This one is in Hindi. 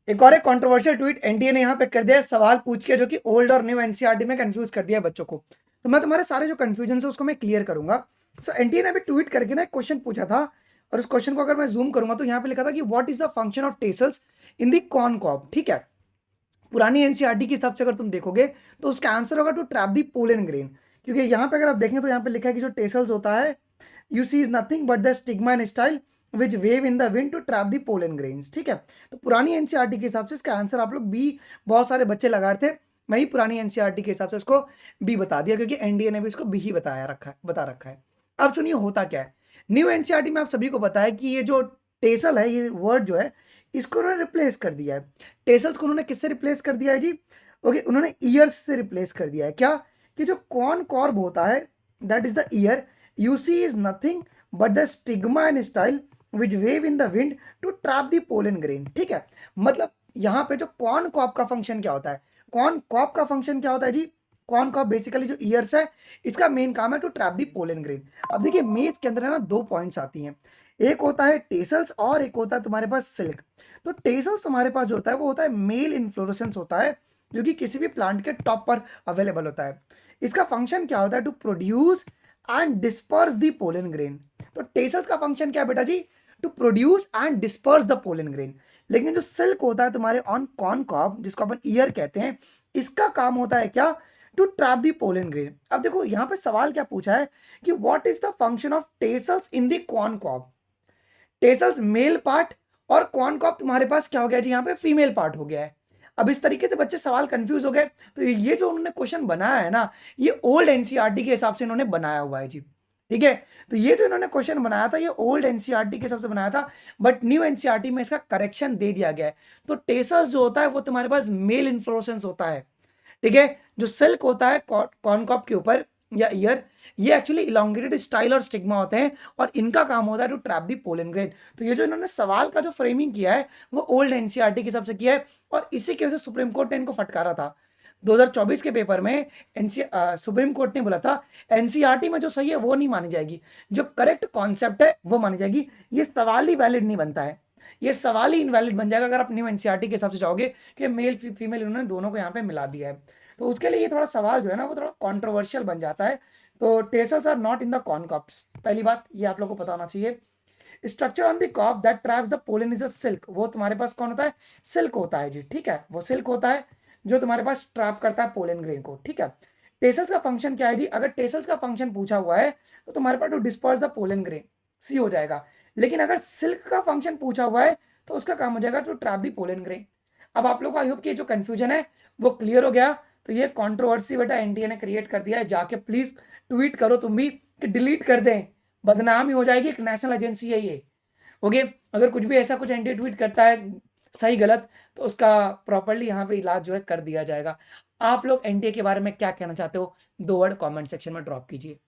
एक और एक कंट्रोवर्शियल ट्वीट एनटीए ने यहाँ पे कर दिया है, सवाल पूछ के, जो कि ओल्ड और न्यू एनसीईआरटी में कंफ्यूज कर दिया है बच्चों को। तो मैं तुम्हारे सारे जो कंफ्यूजन है उसको मैं क्लियर करूंगा। सो एनटीए ने अभी ट्वीट करके ना एक क्वेश्चन पूछा था, और उस क्वेश्चन को अगर मैं जूम करूंगा तो यहाँ पे लिखा था कि what is the function of tassels in the concord. ठीक है, पुरानी एनसीईआरटी के हिसाब से अगर तुम देखोगे तो उसका आंसर होगा to trap the pollen grain, क्योंकि यहाँ पे अगर आप देखें तो यहाँ पे लिखा है कि जो टेसल्स होता है, you see is nothing but the stigma and style which wave in the wind to trap the pollen grains. ठीक है, तो पुरानी एनसीईआरटी के हिसाब से इसका आंसर आप लोग बी, बहुत सारे बच्चे लगा रहे थे, मैं ही पुरानी एनसीईआरटी के हिसाब से इसको बी बता दिया, क्योंकि एनडीए ने भी इसको बी ही बता रखा है। अब सुनिए होता क्या है। न्यू एनसीईआरटी में आप सभी को पता है कि ये जो टेसल है, ये वर्ड जो है, इसको उन्होंने रिप्लेस कर दिया है। टेसल्स को उन्होंने किससे रिप्लेस कर दिया है जी? ओके, उन्होंने ईयर्स से रिप्लेस कर दिया है। क्या? कि जो कॉर्न कॉर्ब होता है, that is the ear, you see is nothing but the stigma and style which wave in the wind to trap the pollen grain. ठीक है, मतलब यहाँ पे जो कॉर्न कॉर्ब का फंक्शन क्या होता है, कॉर्न कॉर्ब का फंक्शन क्या होता है जी? कॉर्न कॉर्ब बेसिकली जो ईयर्स है, इसका मेन काम है to trap the pollen grain. अब देखिए मेज के अंदर है ना दो पॉइंट्स आती हैं, एक होता है टेसल्स और एक होता है तुम्हारे पास सिल्क। तो टेसल्स तुम्हारे पास जो होता है वो होता है मेल इन्फ्लोरेसेंस होता है, जो कि किसी भी प्लांट के टॉप पर अवेलेबल होता है। इसका फंक्शन क्या होता है? To produce and disperse the pollen grain. तो टेसल्स का फंक्शन क्या है बेटा जी? To produce and disperse the pollen grain. लेकिन जो सिल्क होता है तुम्हारे ऑन कॉर्न कॉर्ब, जिसको अपन ईयर कहते हैं, इसका काम होता है क्या? To trap the pollen grain. अब देखो यहाँ पे सवाल क्या पूछा है कि what is the function of tassels in the corn cob. Tassels male part और कॉर्न कॉर्ब तुम्हारे पास क्या हो गया जी? यहाँ पे फीमेल पार्ट हो गया है। अब इस तरीके से बच्चे सवाल कंफ्यूज हो गए। तो ये जो उन्होंने क्वेश्चन बनाया है ना, ये ओल्ड एनसीईआरटी के हिसाब से इन्होंने बनाया हुआ है जी। ठीक है, तो ये जो इन्होंने क्वेश्चन बनाया था, ये ओल्ड एनसीईआरटी के हिसाब से बनाया था, बट न्यू एनसीईआरटी में इसका करेक्शन दे दिया गया है। तो टेसल्स जो होता है वो तुम्हारे पास मेल इन्फ्लोरेसेंस होता है। ठीक है, जो सिल्क होता है कॉर्नकॉप के ऊपर या ईयर, ये एक्चुअली इलोंगेटेड स्टाइल और स्टिग्मा होते हैं, और इनका काम होता है to trap the pollen grain. तो ये जो इन्होंने सवाल का जो फ्रेमिंग किया है वो ओल्ड एनसीईआरटी के हिसाब से किया है, और इसी की वजह से सुप्रीम कोर्ट ने इनको फटकारा था 2024 के पेपर में। सुप्रीम कोर्ट ने बोला था एनसीईआरटी में जो सही है वो नहीं मानी जाएगी, जो करेक्ट कॉन्सेप्ट है वो मानी जाएगी। ये सवाल ही वैलिड नहीं बनता है, ये सवाल ही इनवैलिड बन जाएगा अगर आप न्यू एनसीईआरटी के हिसाब से जाओगे कि मेल फीमेल इन्होंने दोनों को यहाँ पे मिला दिया है। तो उसके लिए ये थोड़ा सवाल जो है ना वो थोड़ा कंट्रोवर्शियल बन जाता है। तो tassels are not in the corn cobs, पहली बात ये आप लोगों को पता होना चाहिए। Structure on the cob that traps the pollen is a silk, वो तुम्हारे पास कौन होता है? सिल्क होता है जी। ठीक है, वो सिल्क होता है जो तुम्हारे पास ट्रैप करता है पोलन ग्रेन को। ठीक है, टेसल्स का फंक्शन क्या है जी? अगर टेसल्स का फंक्शन पूछा हुआ है तो तुम्हारे पास to disperse the pollen grain, C हो जाएगा। लेकिन अगर सिल्क का फंक्शन पूछा हुआ है तो उसका काम हो जाएगा to trap the pollen grain. अब आप लोग को आई होप कि जो कंफ्यूजन है वो क्लियर हो गया। तो ये कंट्रोवर्सी बेटा एनटीए ने क्रिएट कर दिया है, जाके प्लीज ट्वीट करो तुम भी कि डिलीट कर दें, बदनामी हो जाएगी, एक नेशनल एजेंसी है ये। ओके, अगर कुछ भी ऐसा कुछ एनटीए ट्वीट करता है सही गलत, तो उसका प्रॉपरली यहाँ पे इलाज जो है कर दिया जाएगा। आप लोग एनटीए के बारे में क्या कहना चाहते हो? 2 वर्ड कमेंट सेक्शन में ड्रॉप कीजिए।